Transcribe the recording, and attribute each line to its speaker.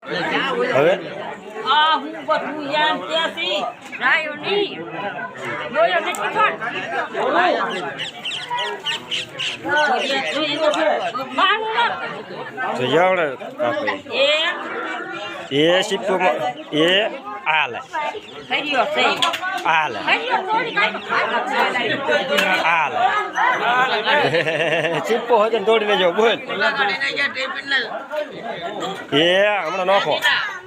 Speaker 1: હવે
Speaker 2: આ હું બધું યાર ત્યાંથી રાયો ની જોયો નથી પણ
Speaker 1: તો જાવડે એ સિપ્પો એ આલે
Speaker 2: હરિયો સહી
Speaker 1: આલે
Speaker 2: હરિયો થોડી
Speaker 1: આલે સિપ્પો હોય દોડી લેજો બોલ એ હમણાં નાખો હા